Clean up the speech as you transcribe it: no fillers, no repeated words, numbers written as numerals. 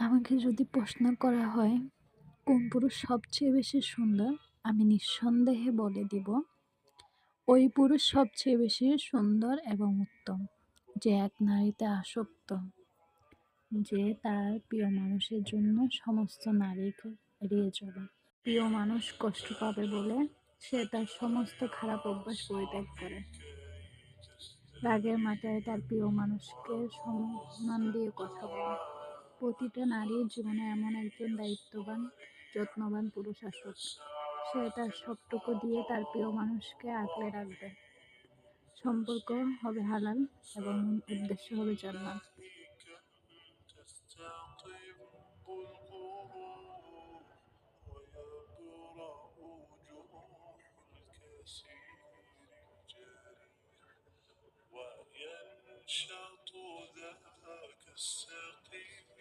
আমাকে যদি প্রশ্ন করা হয় কোন পুরুষ সবচেয়ে বেশি সুন্দর, আমি নিঃসন্দেহে বলে দিব ওই পুরুষ সবচেয়ে বেশি সুন্দর এবং উত্তম, যে এক নারীতে আসক্ত, যে তার প্রিয় মানুষের জন্য সমস্ত নারীকে এড়িয়ে চলে। প্রিয় মানুষ কষ্ট পাবে বলে সে তার সমস্ত খারাপ অভ্যাস পরিত্যাগ করে। রাগের মাথায় তার প্রিয় মানুষকে সম্মান দিয়ে কথা বলে। প্রতিটা নারীর জীবনে এমন একজন দায়িত্ববান, যত্নবান পুরুষ আসুক, সে তার সবটুকু দিয়ে তার প্রিয় মানুষকে আগলে রাখবে। সম্পর্ক হবে হালাল এবং উদ্দেশ্য হবে জান্নাত। وينشط ذاك السقيم